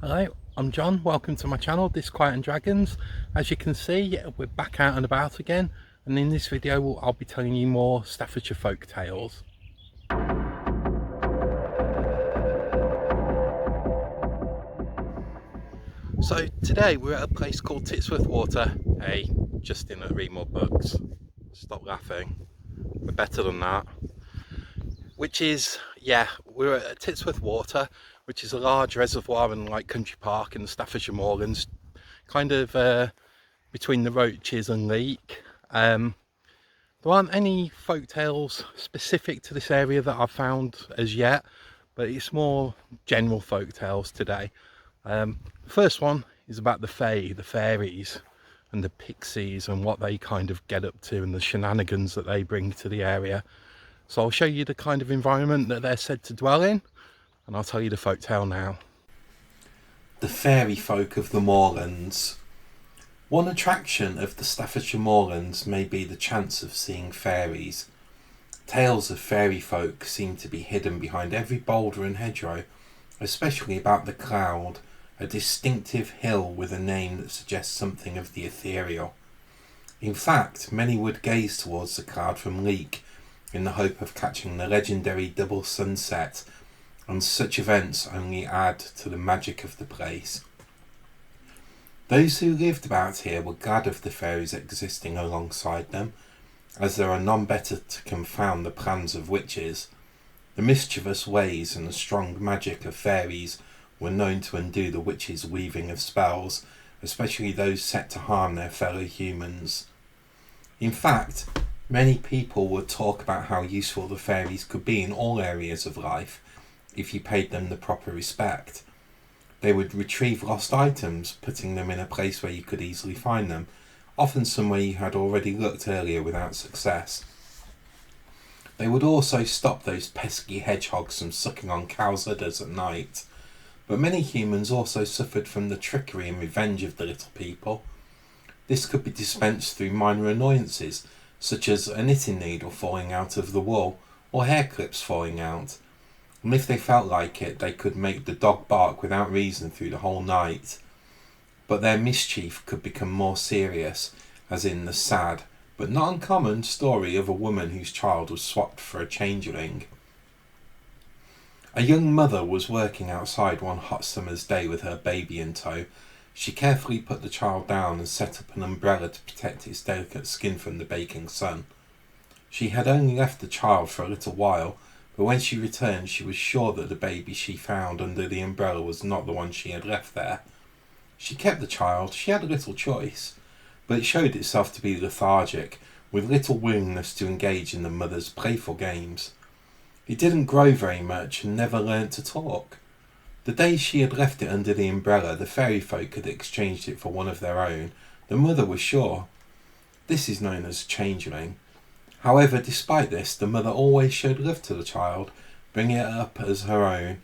Hello, I'm John. Welcome to my channel, Disquiet and Dragons. As you can see, we're back out and about again, and in this video I'll be telling you more Staffordshire folk tales. So today we're at a place called Tittesworth Water. Hey, just in read more books. Stop laughing. We're better than that. Which is, yeah, we're at Tittesworth Water, which is a large reservoir and like country park in the Staffordshire Moorlands, kind of between the Roaches and Leek. There aren't any folk tales specific to this area that I've found as yet, but it's more general folk tales today. The first one is about the fairies and the pixies and what they kind of get up to and the shenanigans that they bring to the area. So I'll show you the kind of environment that they're said to dwell in, and I'll tell you the folk tale now. The fairy folk of the moorlands. One attraction of the Staffordshire Moorlands may be the chance of seeing fairies. Tales of fairy folk seem to be hidden behind every boulder and hedgerow, especially about the Cloud, a distinctive hill with a name that suggests something of the ethereal. In fact, many would gaze towards the Cloud from Leek in the hope of catching the legendary double sunset, and such events only add to the magic of the place. Those who lived about here were glad of the fairies existing alongside them, as there are none better to confound the plans of witches. The mischievous ways and the strong magic of fairies were known to undo the witches' weaving of spells, especially those set to harm their fellow humans. In fact, many people would talk about how useful the fairies could be in all areas of life if you paid them the proper respect. They would retrieve lost items, putting them in a place where you could easily find them, often somewhere you had already looked earlier without success. They would also stop those pesky hedgehogs from sucking on cows' udders at night. But many humans also suffered from the trickery and revenge of the little people. This could be dispensed through minor annoyances, such as a knitting needle falling out of the wool or hair clips falling out. And if they felt like it, they could make the dog bark without reason through the whole night. But their mischief could become more serious, as in the sad, but not uncommon, story of a woman whose child was swapped for a changeling. A young mother was working outside one hot summer's day with her baby in tow. She carefully put the child down and set up an umbrella to protect its delicate skin from the baking sun. She had only left the child for a little while, but when she returned she was sure that the baby she found under the umbrella was not the one she had left there. She kept the child. She had little choice, but it showed itself to be lethargic, with little willingness to engage in the mother's playful games. It didn't grow very much and never learnt to talk. The day she had left it under the umbrella, the fairy folk had exchanged it for one of their own. The mother was sure. This is known as changeling. However, despite this, the mother always showed love to the child, bringing it up as her own,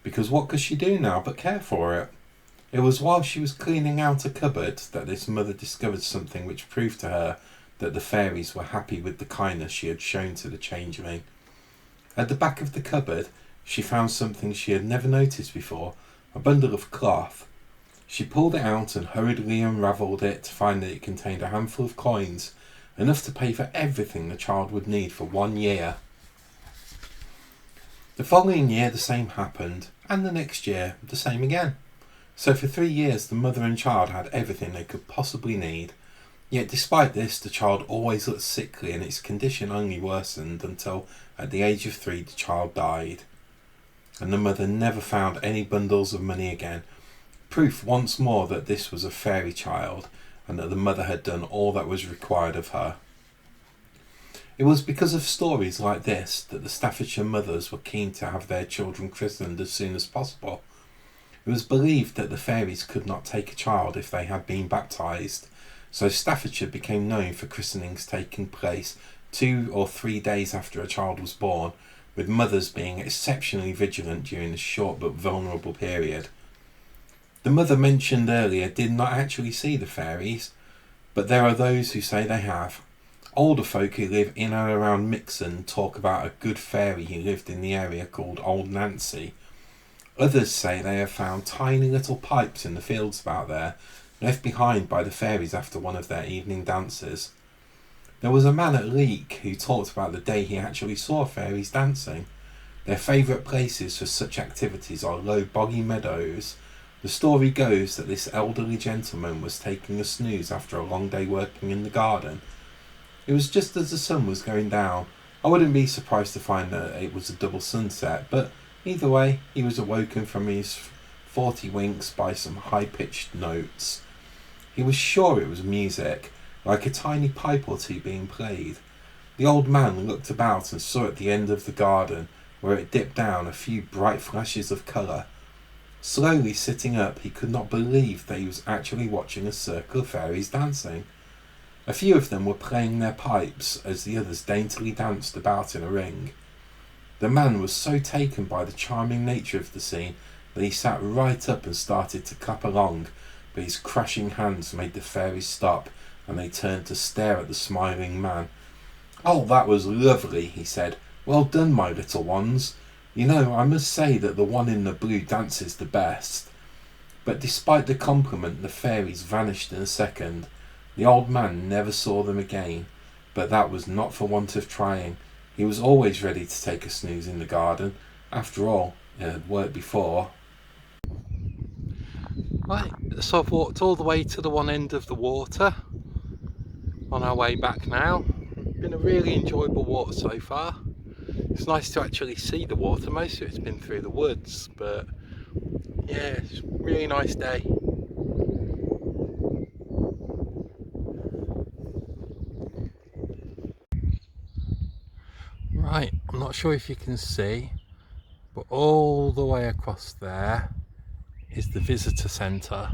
because what could she do now but care for it? It was while she was cleaning out a cupboard that this mother discovered something which proved to her that the fairies were happy with the kindness she had shown to the changeling. At the back of the cupboard, she found something she had never noticed before, a bundle of cloth. She pulled it out and hurriedly unravelled it to find that it contained a handful of coins, enough to pay for everything the child would need for 1 year. The following year the same happened, and the next year the same again. So for 3 years the mother and child had everything they could possibly need. Yet despite this, the child always looked sickly and its condition only worsened until at the age of 3 the child died. And the mother never found any bundles of money again, proof once more that this was a fairy child and that the mother had done all that was required of her. It was because of stories like this that the Staffordshire mothers were keen to have their children christened as soon as possible. It was believed that the fairies could not take a child if they had been baptised, so Staffordshire became known for christenings taking place 2 or 3 days after a child was born, with mothers being exceptionally vigilant during this short but vulnerable period. The mother mentioned earlier did not actually see the fairies, but there are those who say they have. Older folk who live in and around Mixon talk about a good fairy who lived in the area called Old Nancy. Others say they have found tiny little pipes in the fields about there, left behind by the fairies after one of their evening dances. There was a man at Leek who talked about the day he actually saw fairies dancing. Their favourite places for such activities are low boggy meadows. The story goes that this elderly gentleman was taking a snooze after a long day working in the garden. It was just as the sun was going down. I wouldn't be surprised to find that it was a double sunset, but either way, he was awoken from his 40 winks by some high-pitched notes. He was sure it was music, like a tiny pipe or two being played. The old man looked about and saw at the end of the garden, where it dipped down, a few bright flashes of colour. Slowly sitting up, he could not believe that he was actually watching a circle of fairies dancing. A few of them were playing their pipes as the others daintily danced about in a ring. The man was so taken by the charming nature of the scene that he sat right up and started to clap along, but his crushing hands made the fairies stop, and they turned to stare at the smiling man. "Oh, that was lovely," he said. "Well done, my little ones. You know, I must say that the one in the blue dances the best." But despite the compliment, the fairies vanished in a second. The old man never saw them again, but that was not for want of trying. He was always ready to take a snooze in the garden. After all, it had worked before. Right, so I've walked all the way to the one end of the water. On our way back now. Been a really enjoyable walk so far. It's nice to actually see the water. Most of it's been through the woods, but yeah, it's a really nice day. Right, I'm not sure if you can see, but all the way across there is the visitor centre,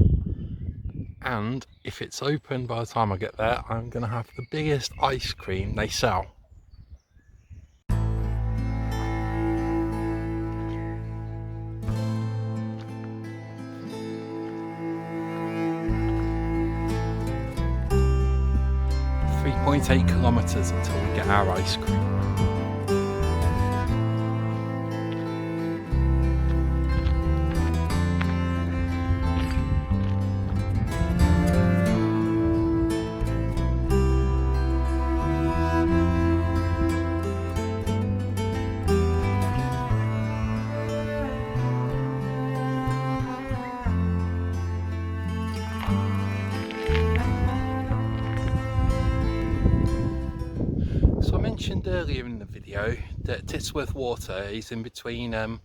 and if it's open by the time I get there, I'm going to have the biggest ice cream they sell. .8 kilometres until we get our ice cream. So I mentioned earlier in the video that Tittesworth Water is in between the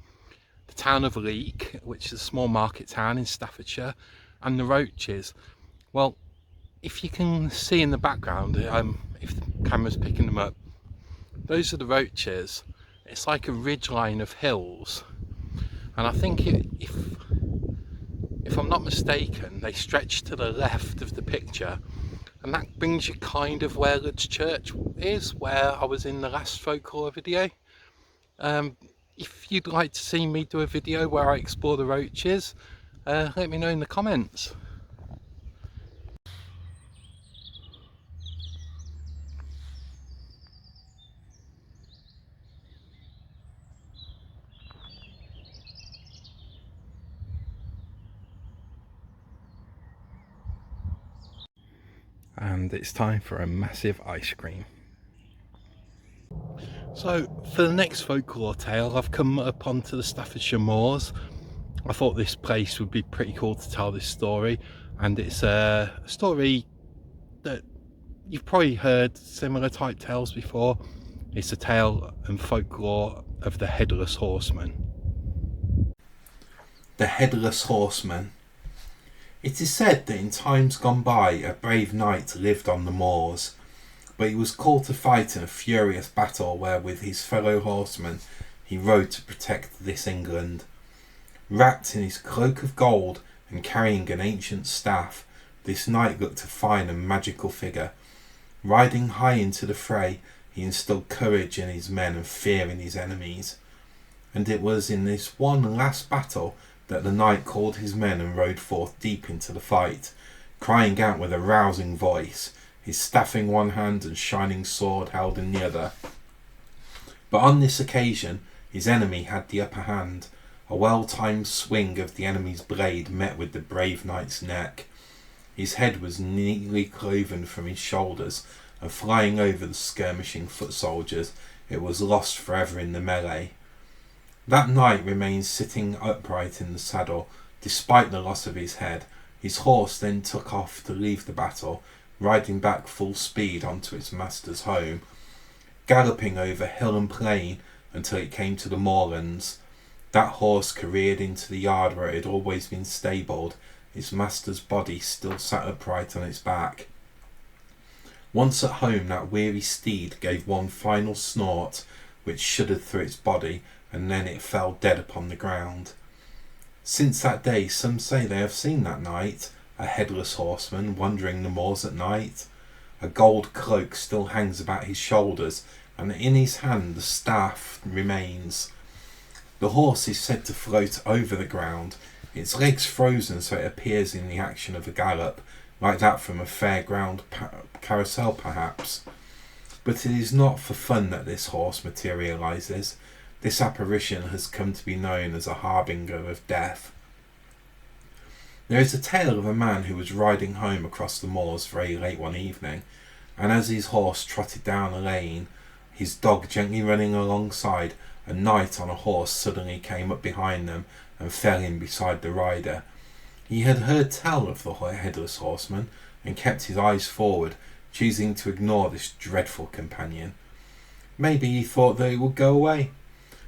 town of Leek, which is a small market town in Staffordshire, and the Roaches. Well, if you can see in the background, if the camera's picking them up, those are the Roaches. It's like a ridgeline of hills, and I think if I'm not mistaken, they stretch to the left of the picture. And that brings you kind of where Lud's Church is, where I was in the last folklore video. If you'd like to see me do a video where I explore the Roaches, let me know in the comments. And it's time for a massive ice cream. So for the next folklore tale, I've come up onto the Staffordshire Moors. I thought this place would be pretty cool to tell this story, and it's a story that you've probably heard similar type tales before. It's a tale and folklore of the Headless Horseman. The Headless Horseman. It is said that in times gone by a brave knight lived on the moors, but he was called to fight in a furious battle where with his fellow horsemen he rode to protect this England. Wrapped in his cloak of gold and carrying an ancient staff, this knight looked a fine and magical figure. Riding high into the fray, he instilled courage in his men and fear in his enemies. And it was in this one last battle that the knight called his men and rode forth deep into the fight, crying out with a rousing voice, his staff in one hand and shining sword held in the other. But on this occasion his enemy had the upper hand. A well-timed swing of the enemy's blade met with the brave knight's neck. His head was neatly cloven from his shoulders, and flying over the skirmishing foot soldiers, it was lost forever in the melee. That knight remained sitting upright in the saddle, despite the loss of his head. His horse then took off to leave the battle, riding back full speed onto its master's home, galloping over hill and plain until it came to the moorlands. That horse careered into the yard where it had always been stabled, its master's body still sat upright on its back. Once at home, that weary steed gave one final snort, which shuddered through its body, and then it fell dead upon the ground. Since that day, some say they have seen that knight, a headless horseman, wandering the moors at night. A gold cloak still hangs about his shoulders, and in his hand the staff remains. The horse is said to float over the ground, its legs frozen so it appears in the action of a gallop, like that from a fairground carousel perhaps. But it is not for fun that this horse materialises. This apparition has come to be known as a harbinger of death. There is a tale of a man who was riding home across the moors very late one evening, and as his horse trotted down a lane, his dog gently running alongside, a knight on a horse suddenly came up behind them and fell in beside the rider. He had heard tell of the headless horseman and kept his eyes forward, choosing to ignore this dreadful companion. Maybe he thought that it would go away,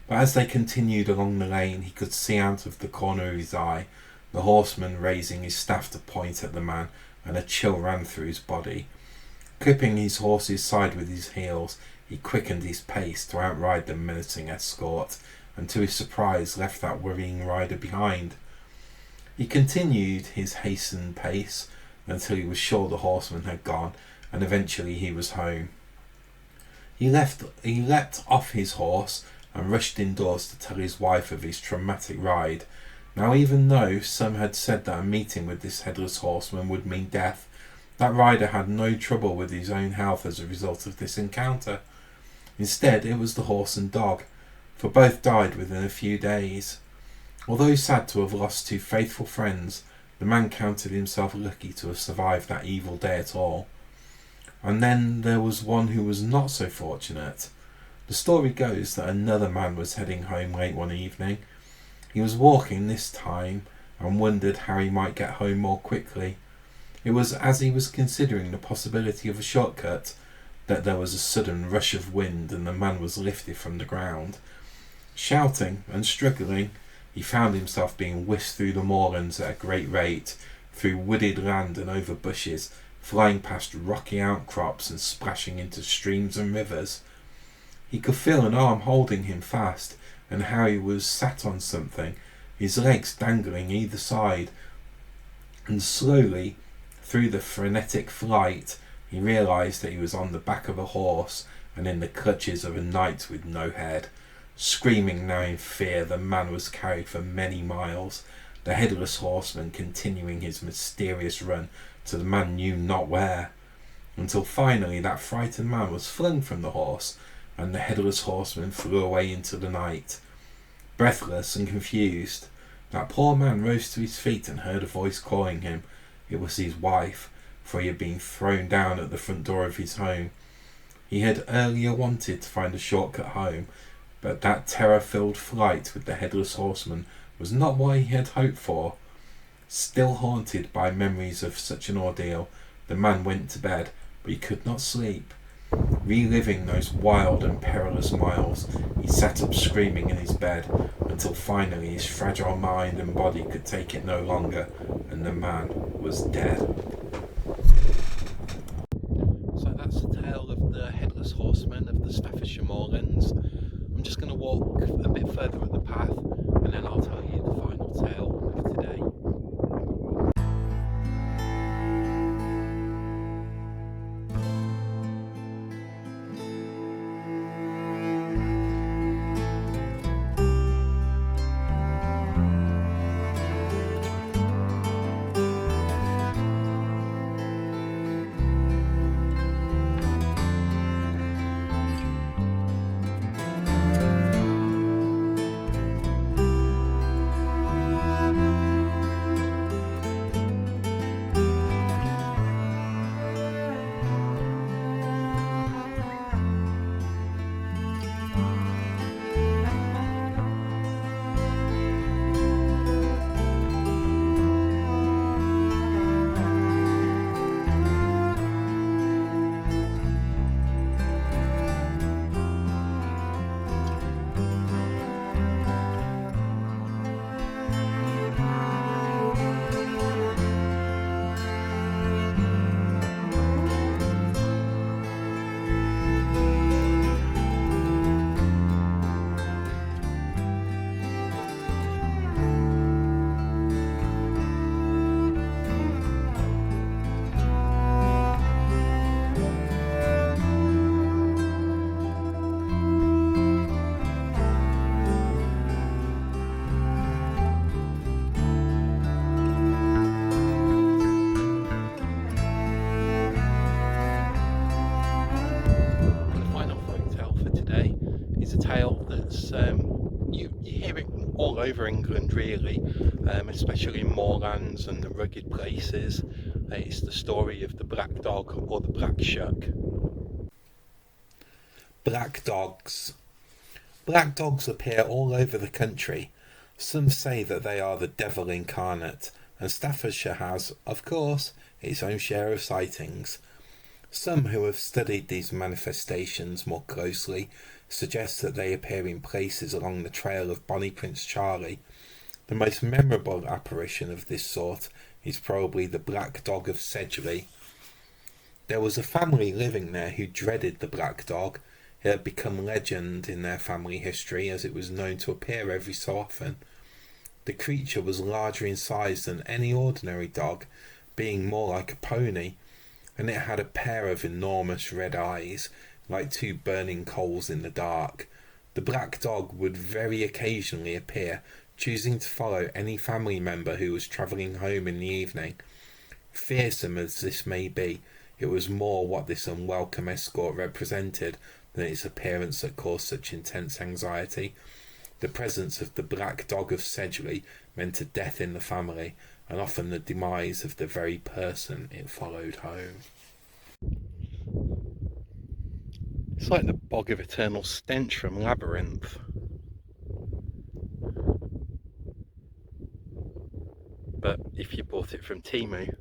but as they continued along the lane, he could see out of the corner of his eye the horseman raising his staff to point at the man, and a chill ran through his body. Clipping his horse's side with his heels, he quickened his pace to outride the menacing escort, and to his surprise left that worrying rider behind. He continued his hastened pace until he was sure the horseman had gone, and eventually he was home. He leapt off his horse and rushed indoors to tell his wife of his traumatic ride. Now, even though some had said that a meeting with this headless horseman would mean death, that rider had no trouble with his own health as a result of this encounter. Instead, it was the horse and dog, for both died within a few days. Although sad to have lost two faithful friends, the man counted himself lucky to have survived that evil day at all. And then there was one who was not so fortunate. The story goes that another man was heading home late one evening. He was walking this time and wondered how he might get home more quickly. It was as he was considering the possibility of a shortcut that there was a sudden rush of wind and the man was lifted from the ground. Shouting and struggling, he found himself being whisked through the moorlands at a great rate, through wooded land and over bushes, flying past rocky outcrops and splashing into streams and rivers. He could feel an arm holding him fast, and how he was sat on something, his legs dangling either side, and slowly, through the frenetic flight, he realised that he was on the back of a horse and in the clutches of a knight with no head. Screaming now in fear, the man was carried for many miles, the headless horseman continuing his mysterious run to the man knew not where, until finally that frightened man was flung from the horse, and the headless horseman flew away into the night. Breathless and confused, that poor man rose to his feet and heard a voice calling him. It was his wife, for he had been thrown down at the front door of his home. He had earlier wanted to find a shortcut home, but that terror-filled flight with the headless horseman was not what he had hoped for. Still haunted by memories of such an ordeal, the man went to bed, but he could not sleep. Reliving those wild and perilous miles, he sat up screaming in his bed until finally his fragile mind and body could take it no longer, and the man was dead. So that's the tale of the headless horseman of the Staffordshire Moorlands. I'm just going to walk a bit further up the path and then I'll tell you the final tale of today. over England really, especially in moorlands and the rugged places. It's the story of the black dog or the black shuck. Black dogs. Black dogs appear all over the country. Some say that they are the devil incarnate, and Staffordshire has, of course, its own share of sightings. Some who have studied these manifestations more closely suggest that they appear in places along the trail of Bonnie Prince Charlie. The most memorable apparition of this sort is probably the black dog of Sedgley. There was a family living there who dreaded the black dog. It had become legend in their family history as it was known to appear every so often. The creature was larger in size than any ordinary dog, being more like a pony, and it had a pair of enormous red eyes, like two burning coals in the dark. The black dog would very occasionally appear, choosing to follow any family member who was travelling home in the evening. Fearsome as this may be, it was more what this unwelcome escort represented than its appearance that caused such intense anxiety. The presence of the black dog of Sedgley meant a death in the family, and often the demise of the very person it followed home. It's like the bog of eternal stench from Labyrinth. But if you bought it from Temu,